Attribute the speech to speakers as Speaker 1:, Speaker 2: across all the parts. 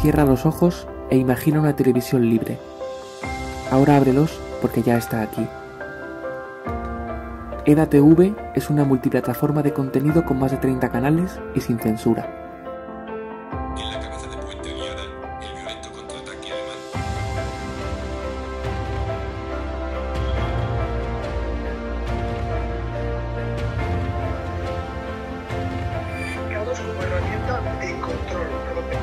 Speaker 1: Cierra los ojos e imagina una televisión libre. Ahora ábrelos porque ya está aquí. EDATV es una multiplataforma de contenido con más de 30 canales y sin censura.
Speaker 2: En la cabeza de Puente Guiada, el violento contraataque alemán.
Speaker 3: Mercados como herramienta de control propio.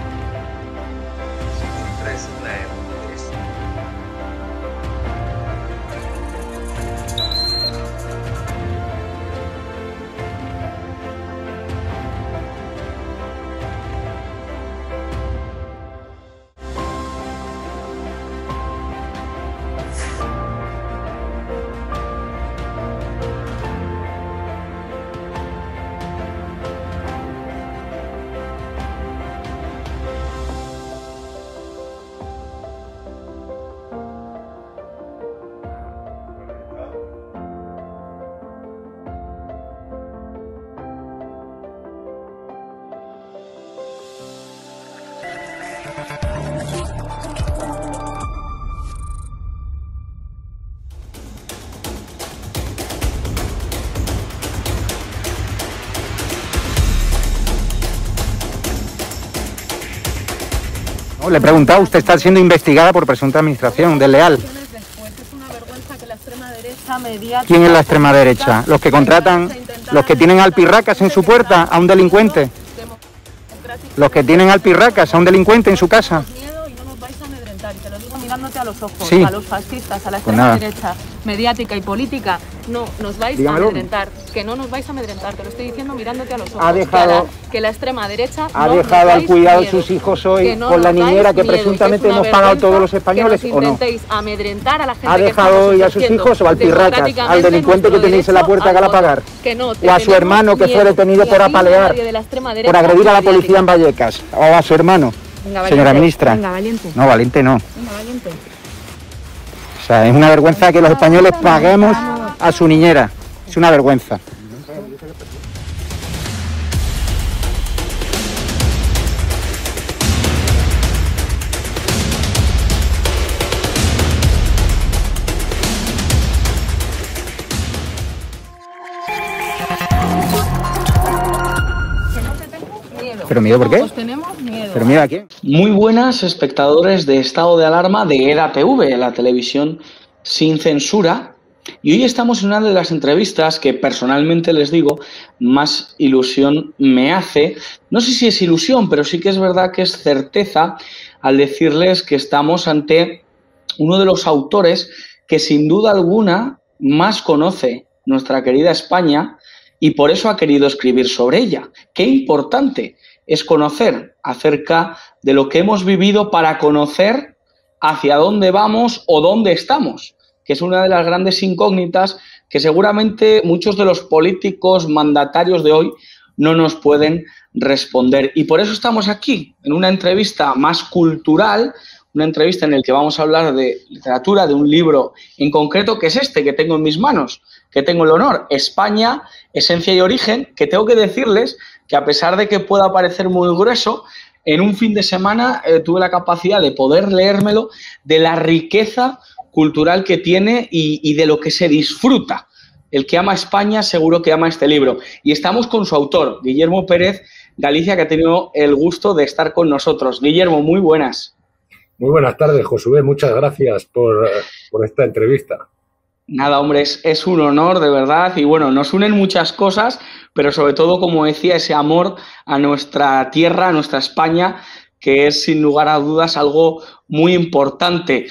Speaker 4: No, le he preguntado, usted está siendo investigada por presunta administración desleal. ¿Quién es la extrema derecha? ¿Los que contratan, los que tienen alpirracas en su puerta a un delincuente? ¿Los que tienen alpirracas a un delincuente en su casa?
Speaker 5: Te lo digo mirándote a los ojos,
Speaker 4: sí.
Speaker 5: A los fascistas, a la extrema derecha mediática y política, no nos vais a amedrentar, que no nos vais a amedrentar, te lo estoy diciendo mirándote a los ojos.
Speaker 4: Ha dejado,
Speaker 5: que la extrema derecha
Speaker 4: ha dejado al cuidado de sus hijos hoy con la niñera que presuntamente hemos pagado todos los españoles, ¿o no?
Speaker 5: Amedrentar a la gente.
Speaker 4: ¿Ha dejado hoy a sus hijos o al pirracas, al delincuente que tenéis en la puerta que va a pagar? O a su hermano que fue detenido por apalear, por agredir a la policía en Vallecas, o a su hermano.
Speaker 5: Venga,
Speaker 4: señora ministra.
Speaker 5: Venga, valiente.
Speaker 4: No, valiente no.
Speaker 5: Venga, valiente.
Speaker 4: O sea, es una vergüenza que los españoles paguemos a su niñera. Es una vergüenza. ¿Pero miedo por qué?
Speaker 5: Pues tenemos miedo.
Speaker 4: ¿Pero miedo a quién?
Speaker 6: Muy buenas, espectadores de Estado de Alarma de EDATV, la televisión sin censura. Y hoy estamos en una de las entrevistas que personalmente les digo más ilusión me hace. No sé si es ilusión, pero sí que es verdad que es certeza al decirles que estamos ante uno de los autores que sin duda alguna más conoce nuestra querida España y por eso ha querido escribir sobre ella. Qué importante es conocer acerca de lo que hemos vivido para conocer hacia dónde vamos o dónde estamos, que es una de las grandes incógnitas que seguramente muchos de los políticos mandatarios de hoy no nos pueden responder. Y por eso estamos aquí, en una entrevista más cultural, una entrevista en la que vamos a hablar de literatura, de un libro en concreto, que es este que tengo en mis manos, que tengo el honor, España, Esencia y Origen, que tengo que decirles que a pesar de que pueda parecer muy grueso, en un fin de semana tuve la capacidad de poder leérmelo, de la riqueza cultural que tiene y de lo que se disfruta. El que ama España seguro que ama este libro. Y estamos con su autor, Guillermo Pérez Galicia, que ha tenido el gusto de estar con nosotros. Guillermo, muy buenas.
Speaker 7: Muy buenas tardes, Josué. Muchas gracias por esta entrevista.
Speaker 6: Nada, hombre, es un honor, de verdad. Y bueno, nos unen muchas cosas, pero sobre todo, como decía, ese amor a nuestra tierra, a nuestra España, que es sin lugar a dudas algo muy importante.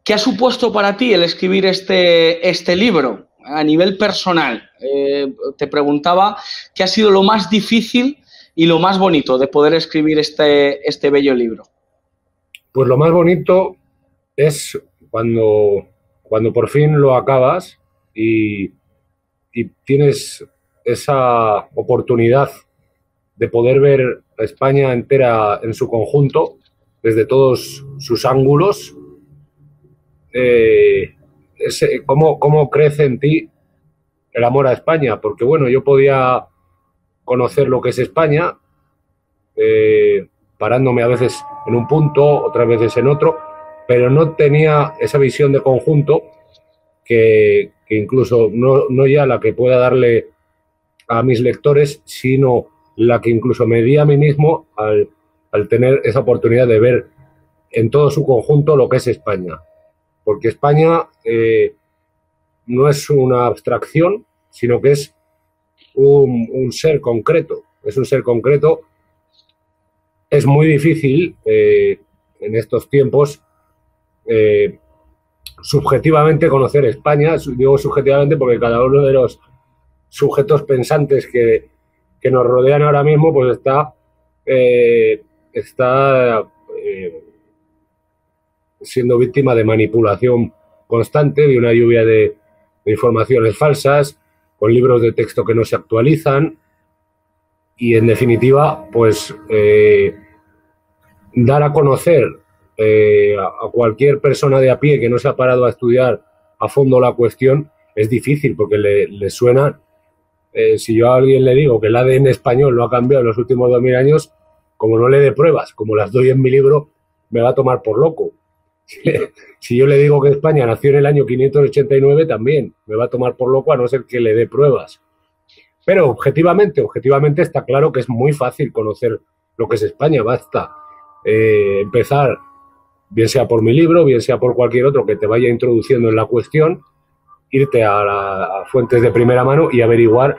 Speaker 6: ¿Qué ha supuesto para ti el escribir este libro a nivel personal? Te preguntaba qué ha sido lo más difícil y lo más bonito de poder escribir este bello libro.
Speaker 7: Pues lo más bonito es cuando por fin lo acabas y tienes esa oportunidad de poder ver a España entera en su conjunto, desde todos sus ángulos. ¿Cómo crece en ti el amor a España? Porque bueno, yo podía conocer lo que es España, parándome a veces en un punto, otras veces en otro, pero no tenía esa visión de conjunto que incluso no ya la que pueda darle a mis lectores, sino la que incluso me di a mí mismo al tener esa oportunidad de ver en todo su conjunto lo que es España. Porque España no es una abstracción, sino que es un ser concreto. Es un ser concreto. Es muy difícil en estos tiempos subjetivamente conocer España. Digo subjetivamente porque cada uno de los sujetos pensantes que nos rodean ahora mismo pues está siendo víctima de manipulación constante, de una lluvia de informaciones falsas, con libros de texto que no se actualizan y, en definitiva, pues dar a conocer a cualquier persona de a pie que no se ha parado a estudiar a fondo la cuestión es difícil porque le suena. Si yo a alguien le digo que el ADN español no ha cambiado en los últimos 2000 años, como no le dé pruebas, como las doy en mi libro, me va a tomar por loco. Si yo le digo que España nació en el año 589, también me va a tomar por loco, a no ser que le dé pruebas. Pero objetivamente está claro que es muy fácil conocer lo que es España. Basta empezar, bien sea por mi libro, bien sea por cualquier otro que te vaya introduciendo en la cuestión, irte a fuentes de primera mano y averiguar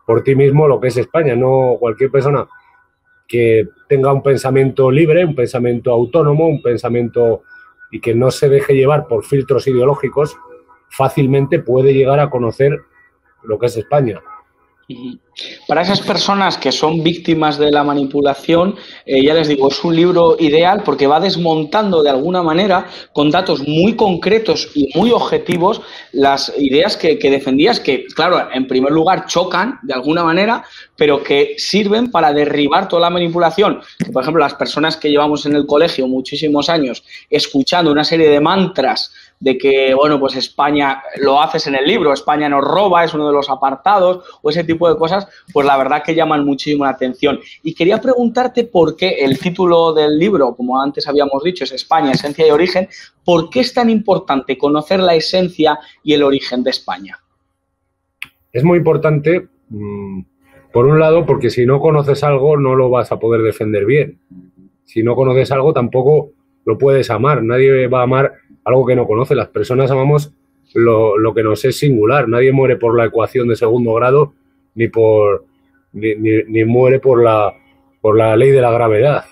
Speaker 7: por ti mismo lo que es España. No cualquier persona que tenga un pensamiento libre, un pensamiento autónomo, un pensamiento y que no se deje llevar por filtros ideológicos, fácilmente puede llegar a conocer lo que es España.
Speaker 6: Para esas personas que son víctimas de la manipulación, ya les digo, es un libro ideal porque va desmontando de alguna manera, con datos muy concretos y muy objetivos, las ideas que defendías, que, claro, en primer lugar chocan de alguna manera, pero que sirven para derribar toda la manipulación. Que, por ejemplo, las personas que llevamos en el colegio muchísimos años escuchando una serie de mantras de que, bueno, pues España, lo haces en el libro, España nos roba, es uno de los apartados, o ese tipo de cosas, pues la verdad que llaman muchísimo la atención. Y quería preguntarte por qué el título del libro, como antes habíamos dicho, es España, esencia y origen. ¿Por qué es tan importante conocer la esencia y el origen de España?
Speaker 7: Es muy importante, por un lado, porque si no conoces algo no lo vas a poder defender bien. Si no conoces algo tampoco lo puedes amar. Nadie va a amar algo que no conoce. Las personas amamos lo que nos es singular. Nadie muere por la ecuación de segundo grado ni muere por la ley de la gravedad.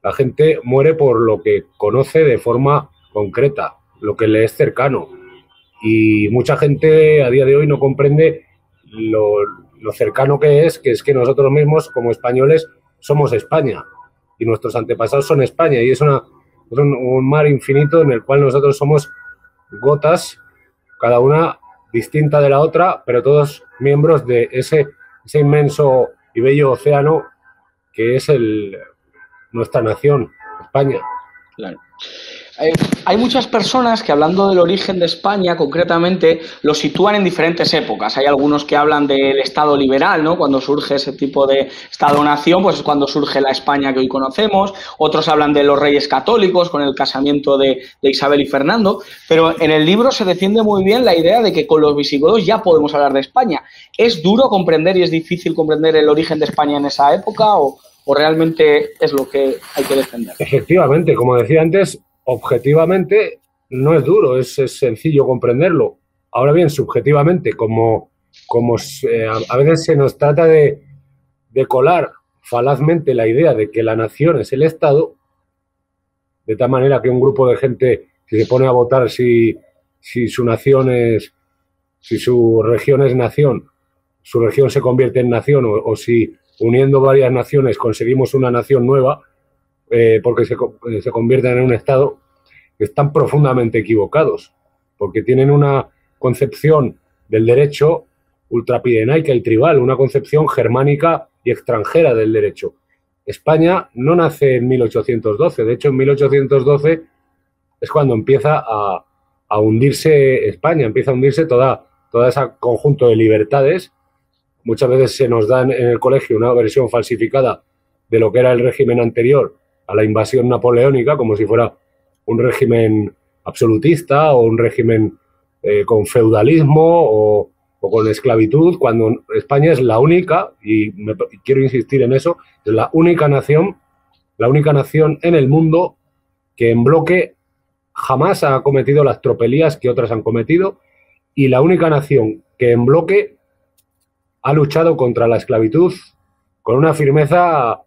Speaker 7: La gente muere por lo que conoce de forma concreta, lo que le es cercano. Y mucha gente a día de hoy no comprende lo cercano que es nosotros mismos como españoles somos España y nuestros antepasados son España, y es un mar infinito en el cual nosotros somos gotas, cada una distinta de la otra, pero todos miembros de ese inmenso y bello océano que es nuestra nación, España.
Speaker 6: Claro. Hay muchas personas que, hablando del origen de España, concretamente, lo sitúan en diferentes épocas. Hay algunos que hablan del Estado liberal, ¿no? Cuando surge ese tipo de Estado-nación, pues es cuando surge la España que hoy conocemos. Otros hablan de los reyes católicos, con el casamiento de Isabel y Fernando. Pero en el libro se defiende muy bien la idea de que con los visigodos ya podemos hablar de España. ¿Es duro comprender y es difícil comprender el origen de España en esa época o realmente es lo que hay que defender?
Speaker 7: Efectivamente, como decía antes, objetivamente no es duro, es sencillo comprenderlo. Ahora bien, subjetivamente, como a veces se nos trata de colar falazmente la idea de que la nación es el Estado, de tal manera que un grupo de gente, si se pone a votar si su nación es, si su región es nación, su región se convierte en nación, o si uniendo varias naciones conseguimos una nación nueva, porque se convierten en un Estado, están profundamente equivocados, porque tienen una concepción del derecho ultrapirenaica y tribal, una concepción germánica y extranjera del derecho. España no nace en 1812, de hecho en 1812 es cuando empieza a hundirse España, empieza a hundirse toda ese conjunto de libertades. Muchas veces se nos dan en el colegio una versión falsificada de lo que era el régimen anterior a la invasión napoleónica como si fuera un régimen absolutista o un régimen con feudalismo o con esclavitud, cuando España es la única, y quiero insistir en eso, es la única nación en el mundo que en bloque jamás ha cometido las tropelías que otras han cometido, y la única nación que en bloque ha luchado contra la esclavitud con una firmeza,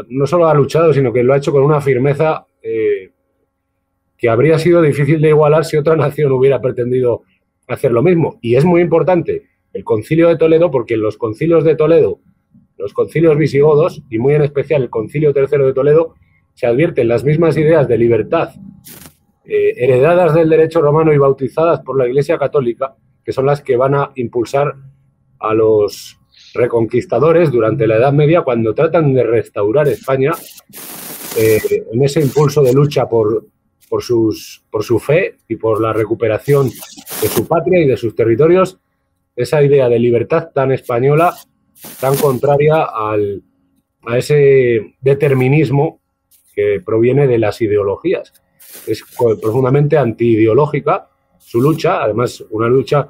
Speaker 7: no solo ha luchado, sino que lo ha hecho con una firmeza que habría sido difícil de igualar si otra nación hubiera pretendido hacer lo mismo. Y es muy importante el Concilio de Toledo, porque en los concilios de Toledo, los concilios visigodos, y muy en especial el Concilio III de Toledo, se advierten las mismas ideas de libertad heredadas del derecho romano y bautizadas por la Iglesia Católica, que son las que van a impulsar a los reconquistadores durante la Edad Media cuando tratan de restaurar España en ese impulso de lucha por su fe y por la recuperación de su patria y de sus territorios, esa idea de libertad tan española, tan contraria a ese determinismo que proviene de las ideologías. Es profundamente antiideológica su lucha, además una lucha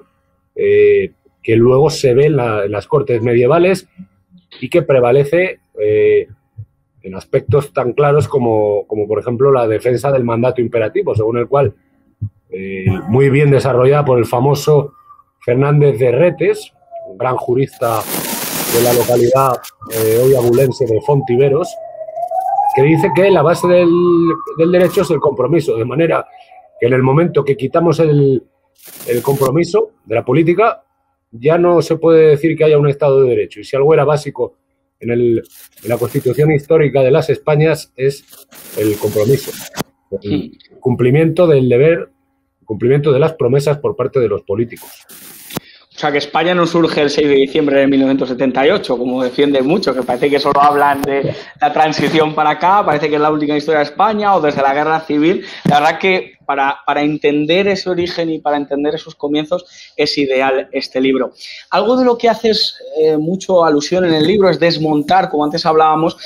Speaker 7: que luego se ve en las cortes medievales y que prevalece en aspectos tan claros como por ejemplo la defensa del mandato imperativo, según el cual, muy bien desarrollada por el famoso Fernández de Retes, un gran jurista de la localidad hoy abulense de Fontiveros, que dice que la base del derecho es el compromiso, de manera que en el momento que quitamos el compromiso de la política, ya no se puede decir que haya un Estado de Derecho. Y si algo era básico en la Constitución histórica de las Españas es el compromiso, el cumplimiento del deber, el cumplimiento de las promesas por parte de los políticos.
Speaker 6: O sea, que España no surge el 6 de diciembre de 1978, como defienden muchos, que parece que solo hablan de la transición para acá, parece que es la última historia de España o desde la Guerra Civil. La verdad que para entender ese origen y para entender esos comienzos es ideal este libro. Algo de lo que haces mucho alusión en el libro es desmontar, como antes hablábamos,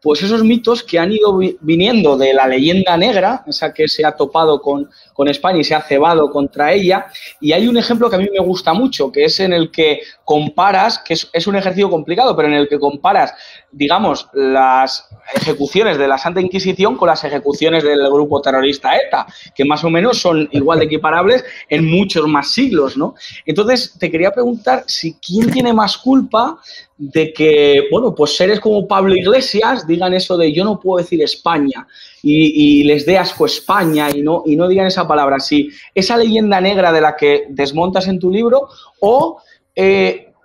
Speaker 6: pues esos mitos que han ido viniendo de la leyenda negra, esa que se ha topado con España y se ha cebado contra ella. Y hay un ejemplo que a mí me gusta mucho, que es en el que comparas, que es un ejercicio complicado, pero en el que comparas, digamos, las ejecuciones de la Santa Inquisición con las ejecuciones del grupo terrorista ETA, que más o menos son igual de equiparables en muchos más siglos, ¿no? Entonces, te quería preguntar si quién tiene más culpa de que, bueno, pues seres como Pablo Iglesias digan eso de yo no puedo decir España y les dé asco España y no digan esa palabra. Si esa leyenda negra de la que desmontas en tu libro o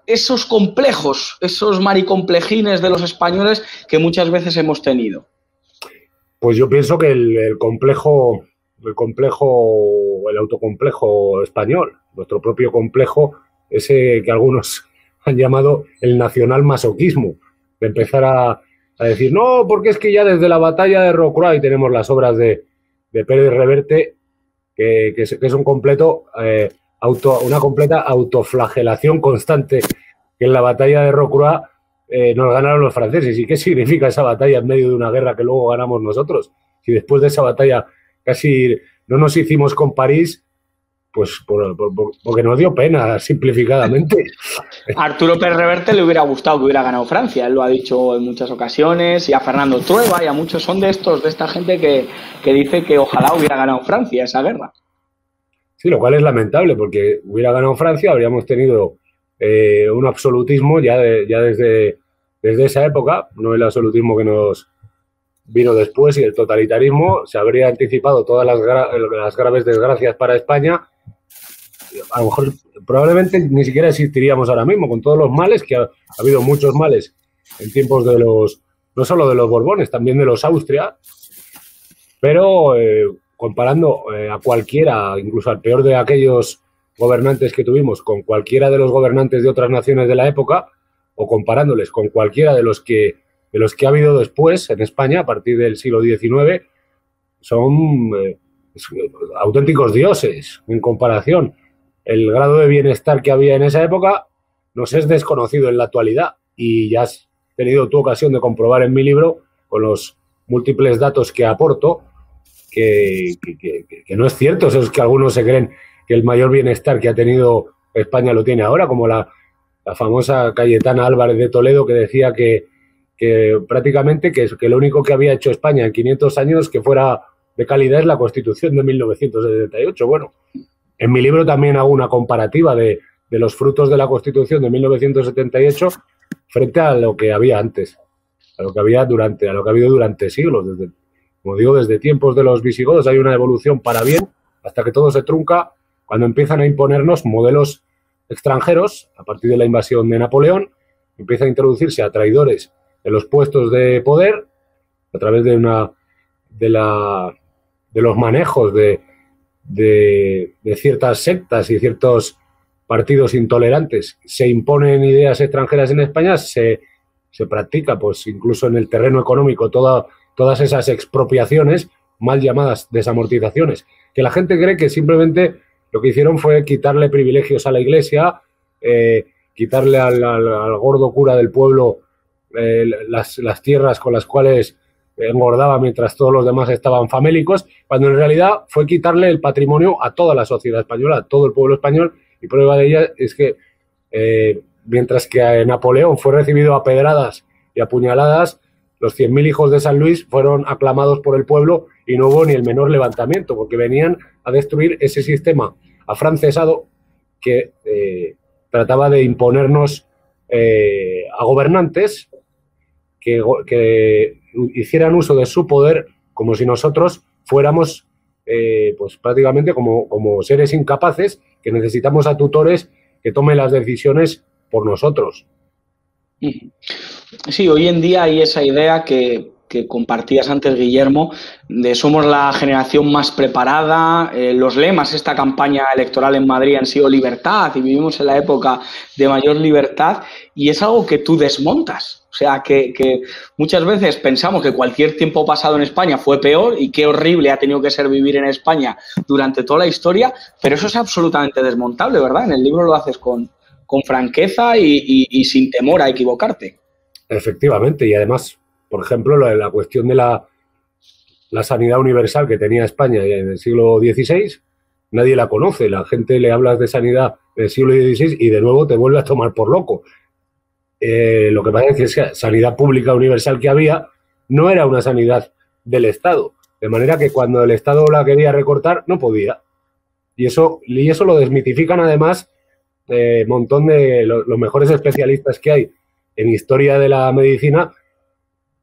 Speaker 6: esos complejos, esos maricomplejines de los españoles que muchas veces hemos tenido.
Speaker 7: Pues yo pienso que el autocomplejo español, nuestro propio complejo, ese que algunos han llamado el nacional masoquismo, de empezar a decir, no, porque es que ya desde la batalla de Rocroi tenemos las obras de Pérez Reverte, que es un completo, una completa autoflagelación constante, que en la batalla de Rocroi nos ganaron los franceses. ¿Y qué significa esa batalla en medio de una guerra que luego ganamos nosotros? Si después de esa batalla casi no nos hicimos con París, pues porque nos dio pena, simplificadamente.
Speaker 6: A Arturo Pérez Reverte le hubiera gustado que hubiera ganado Francia, él lo ha dicho en muchas ocasiones, y a Fernando Trueba y a muchos son de esta gente que dice que ojalá hubiera ganado Francia esa guerra.
Speaker 7: Sí, lo cual es lamentable, porque hubiera ganado Francia, habríamos tenido un absolutismo ya desde esa época, no el absolutismo que nos vino después, y el totalitarismo, se habría anticipado todas las graves desgracias para España. A lo mejor, probablemente ni siquiera existiríamos ahora mismo, con todos los males, que ha habido muchos males en tiempos no solo de los Borbones, también de los Austria, pero comparando a cualquiera, incluso al peor de aquellos gobernantes que tuvimos, con cualquiera de los gobernantes de otras naciones de la época, o comparándoles con cualquiera de los que ha habido después en España a partir del siglo XIX, son auténticos dioses en comparación. El grado de bienestar que había en esa época nos es desconocido en la actualidad, y ya has tenido tu ocasión de comprobar en mi libro con los múltiples datos que aporto, que no es cierto. Eso es que algunos se creen que el mayor bienestar que ha tenido España lo tiene ahora, como la famosa Cayetana Álvarez de Toledo, que decía que prácticamente que lo único que había hecho España en 500 años que fuera de calidad es la Constitución de 1978. Bueno, en mi libro también hago una comparativa de los frutos de la Constitución de 1978 frente a lo que había antes, a lo que ha habido durante siglos. Como digo, desde tiempos de los visigodos hay una evolución para bien, hasta que todo se trunca cuando empiezan a imponernos modelos extranjeros. A partir de la invasión de Napoleón, empieza a introducirse a traidores en los puestos de poder a través de los manejos de ciertas sectas y ciertos partidos intolerantes. Se imponen ideas extranjeras en España, se practica, pues incluso en el terreno económico, todas esas expropiaciones, mal llamadas desamortizaciones, que la gente cree que simplemente lo que hicieron fue quitarle privilegios a la Iglesia, quitarle al gordo cura del pueblo las tierras con las cuales engordaba mientras todos los demás estaban famélicos, cuando en realidad fue quitarle el patrimonio a toda la sociedad española, a todo el pueblo español, y prueba de ella es que mientras que Napoleón fue recibido a pedradas y a puñaladas, los 100.000 hijos de San Luis fueron aclamados por el pueblo y no hubo ni el menor levantamiento, porque venían a destruir ese sistema afrancesado que trataba de imponernos a gobernantes que hicieran uso de su poder como si nosotros fuéramos pues prácticamente como seres incapaces, que necesitamos a tutores que tomen las decisiones por nosotros.
Speaker 6: Sí, hoy en día hay esa idea que compartías antes, Guillermo, de somos la generación más preparada. Los lemas de esta campaña electoral en Madrid han sido libertad y vivimos en la época de mayor libertad, y es algo que tú desmontas. O sea, que muchas veces pensamos que cualquier tiempo pasado en España fue peor y qué horrible ha tenido que ser vivir en España durante toda la historia, pero eso es absolutamente desmontable, ¿verdad? En el libro lo haces con franqueza y sin temor a equivocarte.
Speaker 7: Efectivamente, y además, por ejemplo, la cuestión de la sanidad universal que tenía España en el siglo XVI, nadie la conoce. La gente le hablas de sanidad del siglo XVI y de nuevo te vuelve a tomar por loco. Lo que pasa es que sanidad pública universal que había no era una sanidad del Estado, de manera que cuando el Estado la quería recortar no podía. Y eso lo desmitifican además montón de los mejores especialistas que hay en historia de la medicina,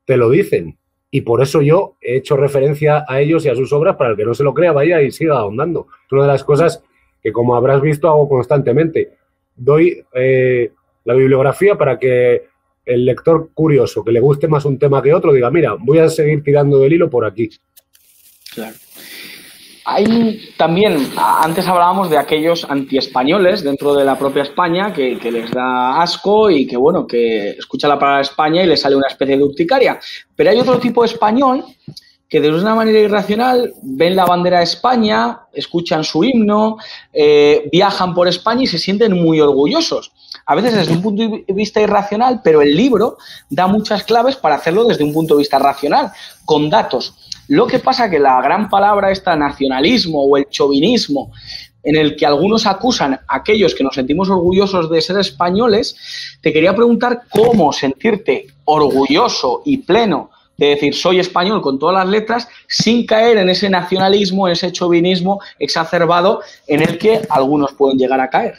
Speaker 7: te lo dicen. Y por eso yo he hecho referencia a ellos y a sus obras, para el que no se lo crea, vaya y siga ahondando. Es una de las cosas que, como habrás visto, hago constantemente. Doy la bibliografía para que el lector curioso, que le guste más un tema que otro, diga, mira, voy a seguir tirando del hilo por aquí.
Speaker 6: Claro. Hay también, antes hablábamos de aquellos antiespañoles dentro de la propia España que les da asco y que, bueno, que escucha la palabra España y le sale una especie de urticaria. Pero hay otro tipo de español que de una manera irracional ven la bandera de España, escuchan su himno, viajan por España y se sienten muy orgullosos. A veces desde un punto de vista irracional, pero el libro da muchas claves para hacerlo desde un punto de vista racional, con datos. Lo que pasa que la gran palabra esta nacionalismo o el chauvinismo, en el que algunos acusan a aquellos que nos sentimos orgullosos de ser españoles, te quería preguntar cómo sentirte orgulloso y pleno de decir soy español con todas las letras, sin caer en ese nacionalismo, en ese chauvinismo exacerbado en el que algunos pueden llegar a caer.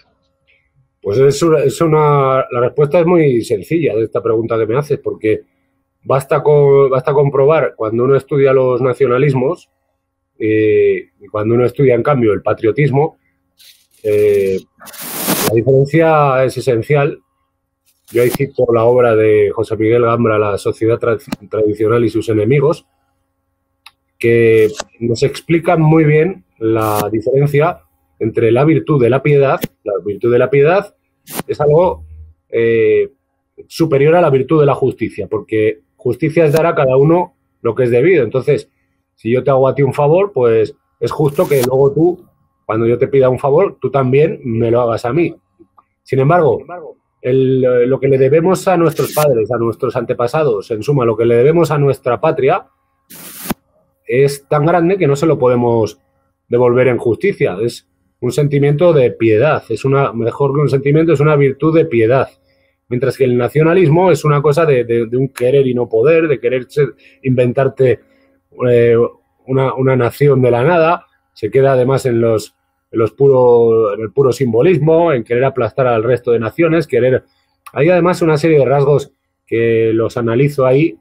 Speaker 7: Pues la respuesta es muy sencilla de esta pregunta que me haces, porque basta comprobar cuando uno estudia los nacionalismos y cuando uno estudia, en cambio, el patriotismo, la diferencia es esencial. Yo ahí cito la obra de José Miguel Gambra, La sociedad tradicional y sus enemigos, que nos explican muy bien la diferencia entre la virtud de la piedad. La virtud de la piedad es algo superior a la virtud de la justicia, porque justicia es dar a cada uno lo que es debido. Entonces, si yo te hago a ti un favor, pues es justo que luego tú, cuando yo te pida un favor, tú también me lo hagas a mí. Sin embargo, lo que le debemos a nuestros padres, a nuestros antepasados, en suma, lo que le debemos a nuestra patria, es tan grande que no se lo podemos devolver en justicia. Es un sentimiento de piedad, mejor que un sentimiento, es una virtud de piedad. Mientras que el nacionalismo es una cosa de un querer y no poder, de querer inventarte una nación de la nada. Se queda además en el puro simbolismo, en querer aplastar al resto de naciones, Hay además una serie de rasgos que los analizo ahí.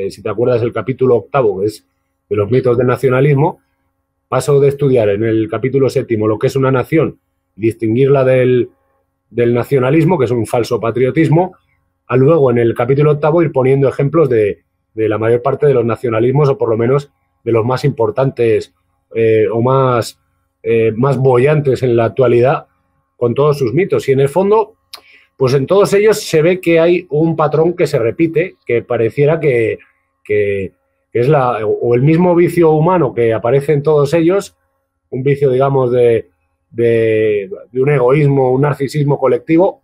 Speaker 7: Si te acuerdas, el capítulo 8, que es de los mitos del nacionalismo, paso de estudiar en el capítulo 7 lo que es una nación, distinguirla del nacionalismo, que es un falso patriotismo, a luego en el capítulo 8 ir poniendo ejemplos de la mayor parte de los nacionalismos, o por lo menos de los más importantes o más bollantes en la actualidad, con todos sus mitos. Y en el fondo, pues en todos ellos se ve que hay un patrón que se repite, que pareciera que es o el mismo vicio humano que aparece en todos ellos, un vicio, digamos, de un egoísmo, un narcisismo colectivo,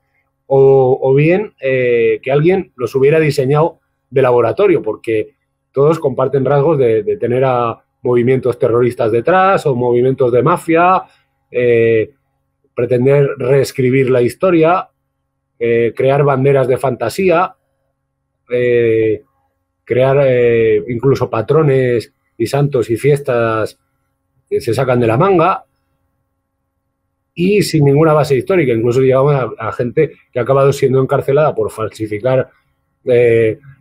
Speaker 7: o bien que alguien los hubiera diseñado de laboratorio, porque todos comparten rasgos de tener a movimientos terroristas detrás o movimientos de mafia, pretender reescribir la historia, crear banderas de fantasía, crear incluso patrones y santos y fiestas que se sacan de la manga y sin ninguna base histórica. Incluso llegamos a gente que ha acabado siendo encarcelada por falsificar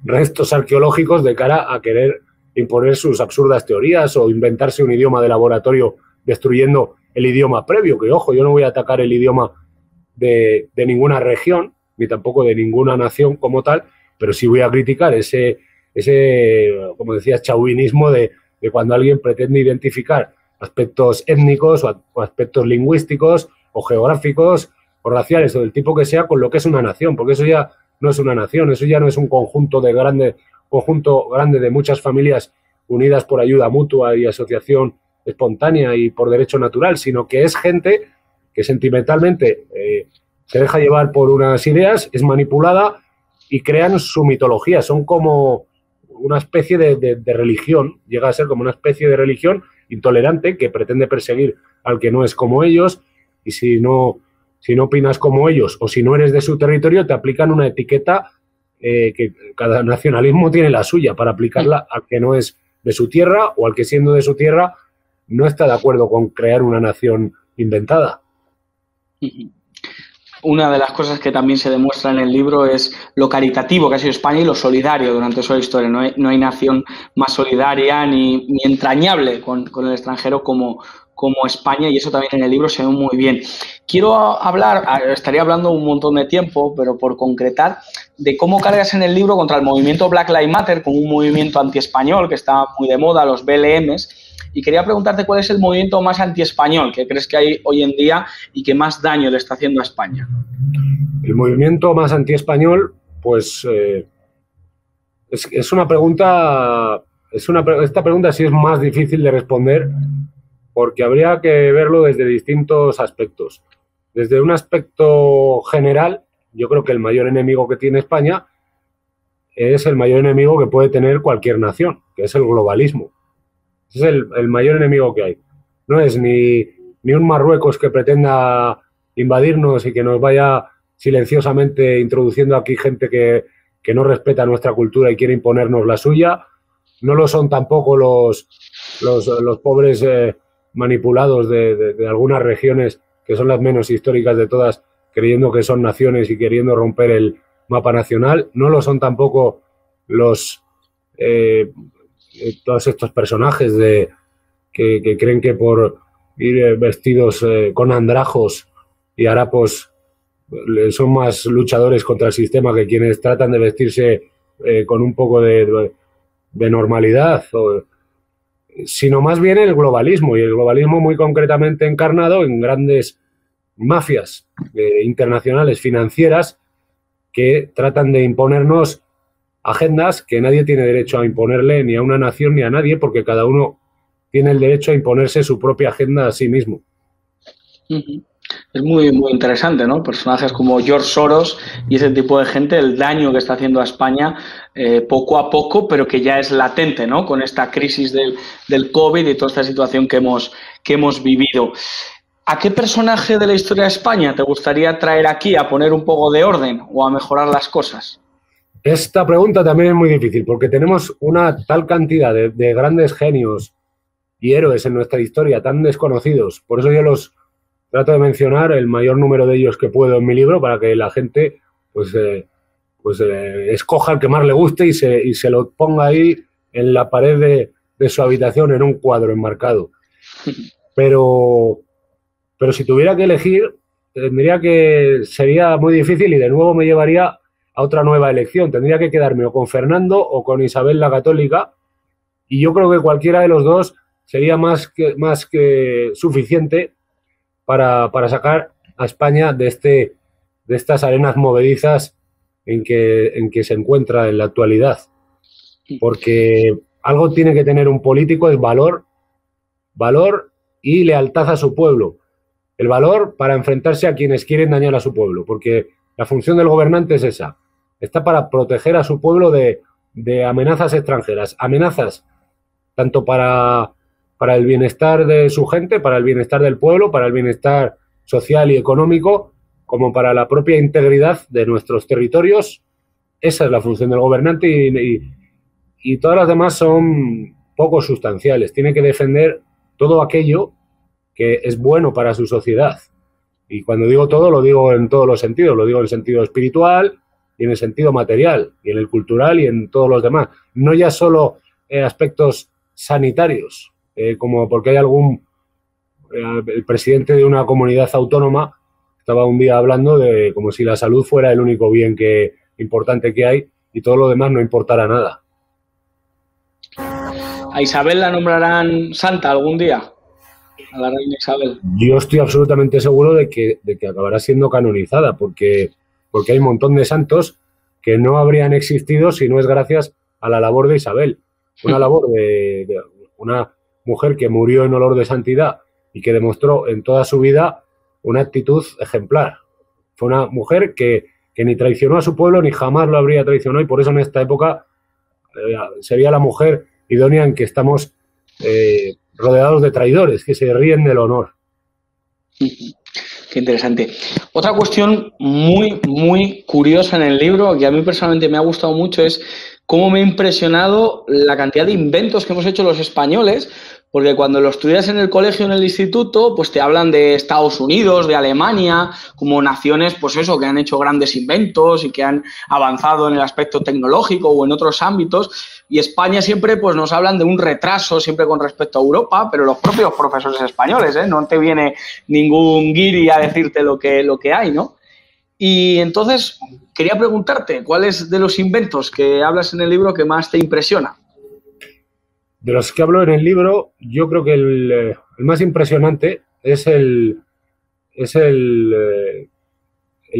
Speaker 7: restos arqueológicos de cara a querer imponer sus absurdas teorías o inventarse un idioma de laboratorio destruyendo el idioma previo, que ojo, yo no voy a atacar el idioma de ninguna región, ni tampoco de ninguna nación como tal, pero sí voy a criticar ese como decías, chauvinismo de cuando alguien pretende identificar aspectos étnicos o aspectos lingüísticos o geográficos o raciales o del tipo que sea con lo que es una nación, porque eso ya no es una nación, eso ya no es un conjunto grande de muchas familias unidas por ayuda mutua y asociación espontánea y por derecho natural, sino que es gente que sentimentalmente se deja llevar por unas ideas, es manipulada y crean su mitología. Son como una especie de religión, llega a ser como una especie de religión intolerante que pretende perseguir al que no es como ellos, y si no opinas como ellos o si no eres de su territorio, te aplican una etiqueta que cada nacionalismo tiene la suya para aplicarla al que no es de su tierra o al que siendo de su tierra no está de acuerdo con crear una nación inventada.
Speaker 6: Una de las cosas que también se demuestra en el libro es lo caritativo que ha sido España y lo solidario durante su historia. No hay nación más solidaria ni entrañable con el extranjero como España, y eso también en el libro se ve muy bien. Estaría hablando un montón de tiempo, pero por concretar, de cómo cargas en el libro contra el movimiento Black Lives Matter, con un movimiento antiespañol que está muy de moda, los BLMs, y quería preguntarte cuál es el movimiento más antiespañol que crees que hay hoy en día y que más daño le está haciendo a España.
Speaker 7: El movimiento más antiespañol, pues es una pregunta, esta pregunta sí es más difícil de responder porque habría que verlo desde distintos aspectos. Desde un aspecto general, yo creo que el mayor enemigo que tiene España es el mayor enemigo que puede tener cualquier nación, que es el globalismo. Ese es el mayor enemigo que hay. No es ni un Marruecos que pretenda invadirnos y que nos vaya silenciosamente introduciendo aquí gente que no respeta nuestra cultura y quiere imponernos la suya. No lo son tampoco los pobres manipulados de algunas regiones que son las menos históricas de todas, creyendo que son naciones y queriendo romper el mapa nacional. No lo son tampoco todos estos personajes que creen que por ir vestidos con andrajos y harapos son más luchadores contra el sistema que quienes tratan de vestirse con un poco de normalidad, sino más bien el globalismo, y el globalismo muy concretamente encarnado en grandes mafias internacionales financieras que tratan de imponernos agendas que nadie tiene derecho a imponerle ni a una nación ni a nadie, porque cada uno tiene el derecho a imponerse su propia agenda a sí mismo.
Speaker 6: Es muy, muy interesante, ¿no? Personajes como George Soros y ese tipo de gente, el daño que está haciendo a España poco a poco, pero que ya es latente, ¿no? Con esta crisis del COVID y toda esta situación que hemos vivido. ¿A qué personaje de la historia de España te gustaría traer aquí a poner un poco de orden o a mejorar las cosas?
Speaker 7: Esta pregunta también es muy difícil porque tenemos una tal cantidad de grandes genios y héroes en nuestra historia tan desconocidos. Por eso yo los trato de mencionar el mayor número de ellos que puedo en mi libro para que la gente escoja el que más le guste y se lo ponga ahí en la pared de su habitación en un cuadro enmarcado. Pero si tuviera que elegir, tendría que sería muy difícil y de nuevo me llevaría a otra nueva elección. Tendría que quedarme o con Fernando o con Isabel la Católica, y yo creo que cualquiera de los dos sería más que suficiente para sacar a España de estas arenas movedizas en que se encuentra en la actualidad. Porque algo tiene que tener un político, es valor y lealtad a su pueblo. El valor para enfrentarse a quienes quieren dañar a su pueblo, porque la función del gobernante es esa. Está para proteger a su pueblo de amenazas extranjeras. Amenazas tanto para el bienestar de su gente, para el bienestar del pueblo, para el bienestar social y económico, como para la propia integridad de nuestros territorios. Esa es la función del gobernante y todas las demás son poco sustanciales. Tiene que defender todo aquello que es bueno para su sociedad. Y cuando digo todo, lo digo en todos los sentidos. Lo digo en el sentido espiritual y en el sentido material, y en el cultural y en todos los demás. No ya solo aspectos sanitarios, como porque hay el presidente de una comunidad autónoma estaba un día hablando de como si la salud fuera el único bien importante que hay y todo lo demás no importara nada.
Speaker 6: ¿A Isabel la nombrarán santa algún día? A la reina Isabel.
Speaker 7: Yo estoy absolutamente seguro de que acabará siendo canonizada, porque hay un montón de santos que no habrían existido si no es gracias a la labor de Isabel. Una labor de una mujer que murió en olor de santidad y que demostró en toda su vida una actitud ejemplar. Fue una mujer que ni traicionó a su pueblo ni jamás lo habría traicionado, y por eso en esta época sería la mujer idónea en que estamos rodeados de traidores que se ríen del honor.
Speaker 6: Qué interesante. Otra cuestión muy, muy curiosa en el libro, que a mí personalmente me ha gustado mucho, es cómo me ha impresionado la cantidad de inventos que hemos hecho los españoles, porque cuando lo estudias en el colegio, en el instituto, pues te hablan de Estados Unidos, de Alemania, como naciones, pues eso, que han hecho grandes inventos y que han avanzado en el aspecto tecnológico o en otros ámbitos. Y España siempre pues nos hablan de un retraso siempre con respecto a Europa, pero los propios profesores españoles, no te viene ningún guiri a decirte lo que hay, ¿no? Y entonces quería preguntarte, ¿cuál es de los inventos que hablas en el libro que más te impresiona?
Speaker 7: De los que hablo en el libro, yo creo que el más impresionante es el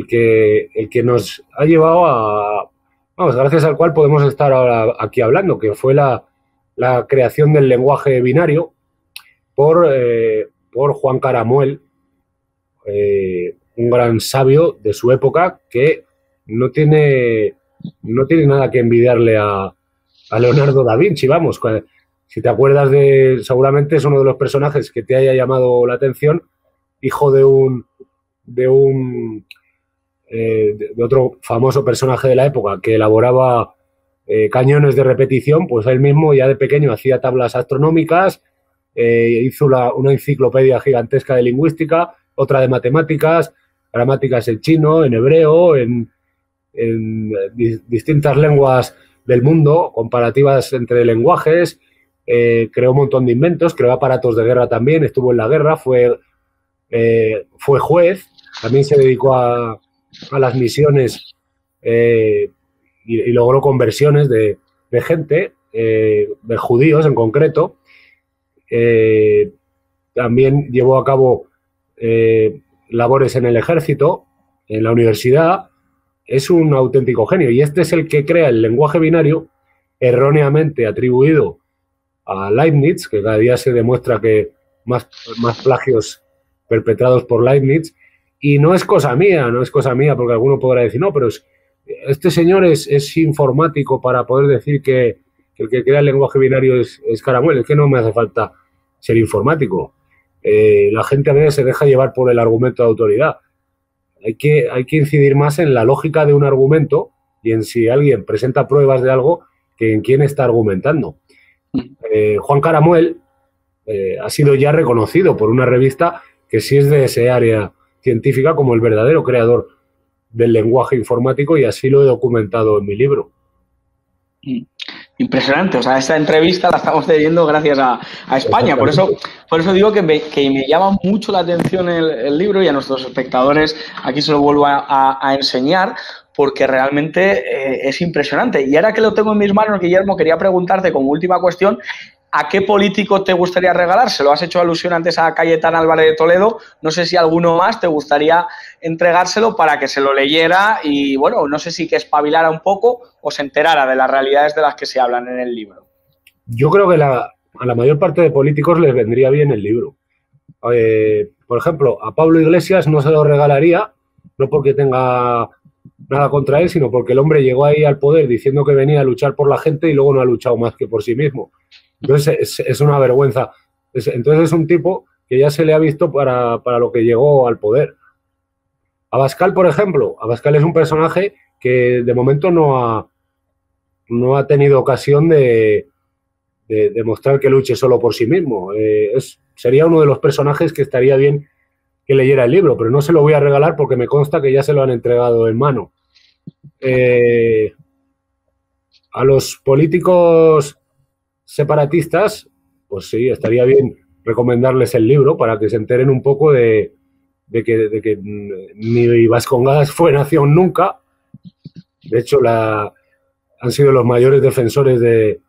Speaker 7: que nos ha llevado gracias al cual podemos estar ahora aquí hablando, que fue la creación del lenguaje binario por Juan Caramuel, un gran sabio de su época que no tiene nada que envidiarle a Leonardo da Vinci, vamos. Si te acuerdas seguramente es uno de los personajes que te haya llamado la atención, hijo de otro famoso personaje de la época que elaboraba cañones de repetición. Pues él mismo ya de pequeño hacía tablas astronómicas, hizo una enciclopedia gigantesca de lingüística, otra de matemáticas, gramáticas en chino, en hebreo, en distintas lenguas del mundo, comparativas entre lenguajes, creó un montón de inventos, creó aparatos de guerra también, estuvo en la guerra, fue juez, también se dedicó a las misiones y logró conversiones de gente, de judíos en concreto. También llevó a cabo labores en el ejército, en la universidad. Es un auténtico genio, y este es el que crea el lenguaje binario, erróneamente atribuido a Leibniz, que cada día se demuestra que más plagios perpetrados por Leibniz, Y no es cosa mía, porque alguno podrá decir, no, pero este señor es informático para poder decir que el que crea el lenguaje binario es Caramuel. Es que no me hace falta ser informático. La gente a veces se deja llevar por el argumento de autoridad. Hay que incidir más en la lógica de un argumento y en si alguien presenta pruebas de algo que en quién está argumentando. Juan Caramuel ha sido ya reconocido por una revista que sí es de ese área científica como el verdadero creador del lenguaje informático, y así lo he documentado en mi libro.
Speaker 6: Impresionante, o sea, esta entrevista la estamos teniendo gracias a España, por eso digo que me llama mucho la atención el libro, y a nuestros espectadores aquí se lo vuelvo a enseñar, porque realmente es impresionante. Y ahora que lo tengo en mis manos, Guillermo, quería preguntarte como última cuestión, ¿a qué político te gustaría regalárselo? Has hecho alusión antes a Cayetano Álvarez de Toledo. No sé si alguno más te gustaría entregárselo para que se lo leyera y, bueno, no sé si que espabilara un poco o se enterara de las realidades de las que se hablan en el libro.
Speaker 7: Yo creo que a la mayor parte de políticos les vendría bien el libro. Por ejemplo, a Pablo Iglesias no se lo regalaría, no porque tenga nada contra él, sino porque el hombre llegó ahí al poder diciendo que venía a luchar por la gente y luego no ha luchado más que por sí mismo. Entonces es una vergüenza. Entonces es un tipo que ya se le ha visto para lo que llegó al poder. Abascal, por ejemplo, Abascal es un personaje que de momento no ha tenido ocasión de demostrar que luche solo por sí mismo. Sería uno de los personajes que estaría bien que leyera el libro, pero no se lo voy a regalar porque me consta que ya se lo han entregado en mano. A los políticos separatistas, pues sí, estaría bien recomendarles el libro para que se enteren un poco de que ni Vascongadas fue nación nunca. De hecho, han sido los mayores defensores de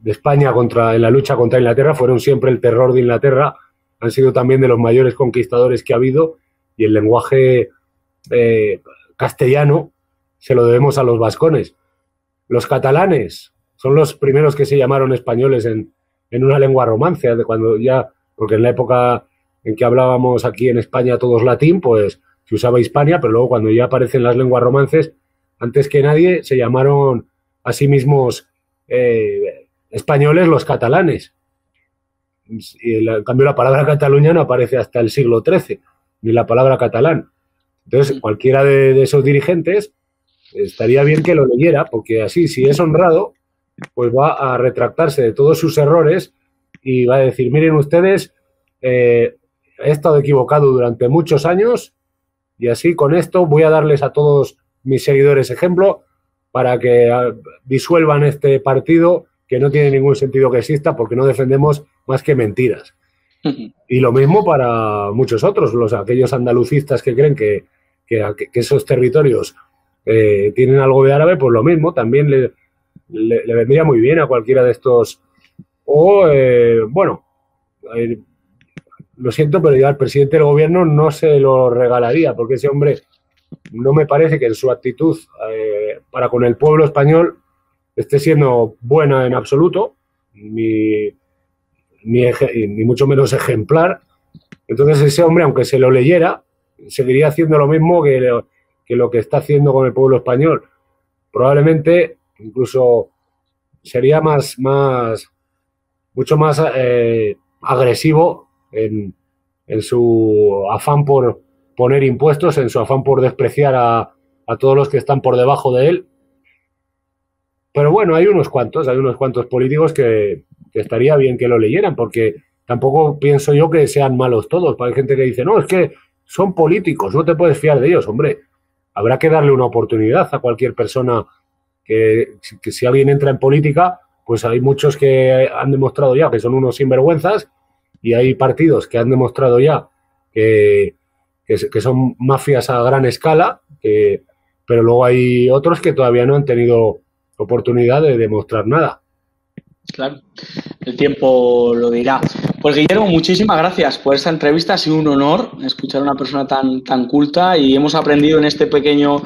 Speaker 7: España en la lucha contra Inglaterra, fueron siempre el terror de Inglaterra, han sido también de los mayores conquistadores que ha habido, y el lenguaje castellano se lo debemos a los vascones. Los catalanes son los primeros que se llamaron españoles en una lengua romance, porque en la época en que hablábamos aquí en España todos latín, pues se usaba Hispania, pero luego cuando ya aparecen las lenguas romances, antes que nadie se llamaron a sí mismos españoles los catalanes. Y en cambio la palabra Cataluña no aparece hasta el siglo XIII, ni la palabra catalán. Entonces cualquiera de esos dirigentes estaría bien que lo leyera, porque así, si es honrado, pues va a retractarse de todos sus errores y va a decir, miren ustedes, he estado equivocado durante muchos años y así con esto voy a darles a todos mis seguidores ejemplo para que disuelvan este partido que no tiene ningún sentido que exista porque no defendemos más que mentiras. Y lo mismo para muchos otros, aquellos andalucistas que creen que esos territorios tienen algo de árabe, pues lo mismo, también le vendría muy bien a cualquiera de estos. O, lo siento, pero ya al presidente del gobierno no se lo regalaría, porque ese hombre no me parece que en su actitud para con el pueblo español esté siendo buena en absoluto, ni mucho menos ejemplar. Entonces ese hombre, aunque se lo leyera, seguiría haciendo lo mismo que lo que está haciendo con el pueblo español. Probablemente incluso sería mucho más agresivo en su afán por poner impuestos, en su afán por despreciar a todos los que están por debajo de él. Pero bueno, hay unos cuantos políticos que estaría bien que lo leyeran, porque tampoco pienso yo que sean malos todos. Hay gente que dice, no, es que son políticos, no te puedes fiar de ellos. Hombre, habrá que darle una oportunidad a cualquier persona que si alguien entra en política, pues hay muchos que han demostrado ya que son unos sinvergüenzas y hay partidos que han demostrado ya que son mafias a gran escala, pero luego hay otros que todavía no han tenido oportunidad de demostrar nada.
Speaker 6: Claro, el tiempo lo dirá. Pues Guillermo, muchísimas gracias por esta entrevista. Ha sido un honor escuchar a una persona tan culta y hemos aprendido en este pequeño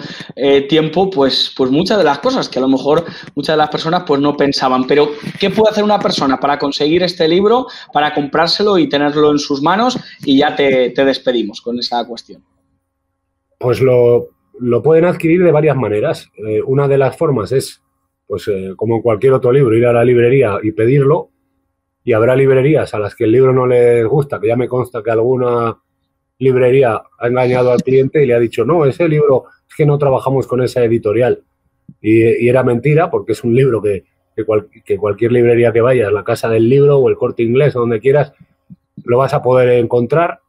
Speaker 6: tiempo pues muchas de las cosas que a lo mejor muchas de las personas pues no pensaban. Pero ¿qué puede hacer una persona para conseguir este libro, para comprárselo y tenerlo en sus manos? Y ya te despedimos con esa cuestión.
Speaker 7: Pues lo pueden adquirir de varias maneras. Una de las formas es, pues como en cualquier otro libro, ir a la librería y pedirlo. Y habrá librerías a las que el libro no les gusta, que ya me consta que alguna librería ha engañado al cliente y le ha dicho, no, ese libro es que no trabajamos con esa editorial. Y era mentira, porque es un libro que cualquier librería que vayas, la Casa del Libro o el Corte Inglés, o donde quieras, lo vas a poder encontrar.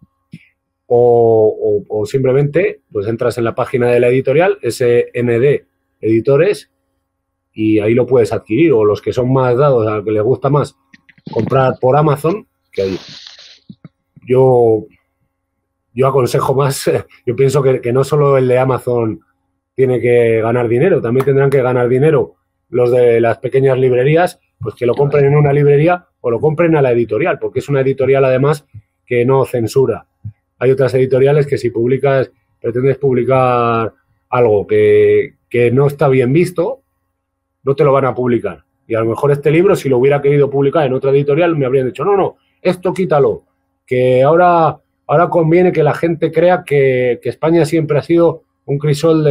Speaker 7: O simplemente pues entras en la página de la editorial, SND Editores, y ahí lo puedes adquirir. O los que son más dados, al que les gusta más, comprar por Amazon, que ahí yo aconsejo más. Yo pienso que no solo el de Amazon tiene que ganar dinero, también tendrán que ganar dinero los de las pequeñas librerías, pues que lo compren en una librería o lo compren a la editorial, porque es una editorial además que no censura. Hay otras editoriales que si pretendes publicar algo que no está bien visto, no te lo van a publicar. Y a lo mejor este libro, si lo hubiera querido publicar en otra editorial, me habrían dicho, no, esto quítalo, que ahora conviene que la gente crea que España siempre ha sido un crisol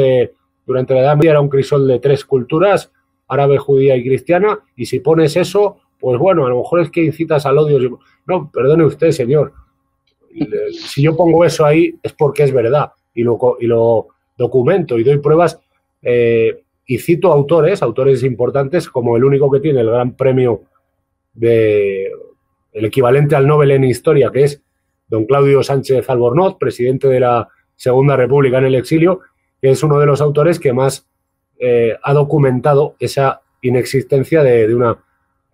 Speaker 7: durante la Edad Media era un crisol de 3 culturas, árabe, judía y cristiana, y si pones eso, pues bueno, a lo mejor es que incitas al odio. No, perdone usted, señor. Si yo pongo eso ahí es porque es verdad, y lo documento y doy pruebas, y cito autores importantes, como el único que tiene el gran premio el equivalente al Nobel en Historia, que es don Claudio Sánchez Albornoz, presidente de la Segunda República en el exilio, que es uno de los autores que más ha documentado esa inexistencia de una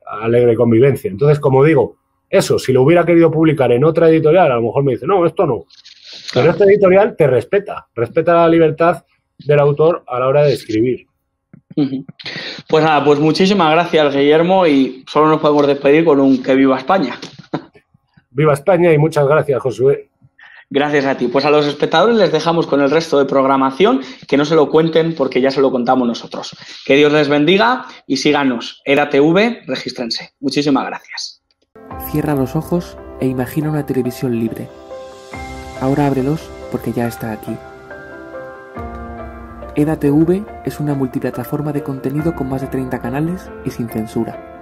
Speaker 7: alegre convivencia. Entonces, como digo, eso, si lo hubiera querido publicar en otra editorial, a lo mejor me dice, no, esto no. Pero esta editorial te respeta la libertad del autor a la hora de escribir.
Speaker 6: Pues nada, pues muchísimas gracias, Guillermo, y solo nos podemos despedir con un que viva España.
Speaker 7: Viva España y muchas gracias, Josué.
Speaker 6: Gracias a ti. Pues a los espectadores les dejamos con el resto de programación, que no se lo cuenten porque ya se lo contamos nosotros. Que Dios les bendiga y síganos. EDATV, regístrense. Muchísimas gracias.
Speaker 1: Cierra los ojos e imagina una televisión libre. Ahora ábrelos porque ya está aquí. EDATV es una multiplataforma de contenido con más de 30 canales y sin censura.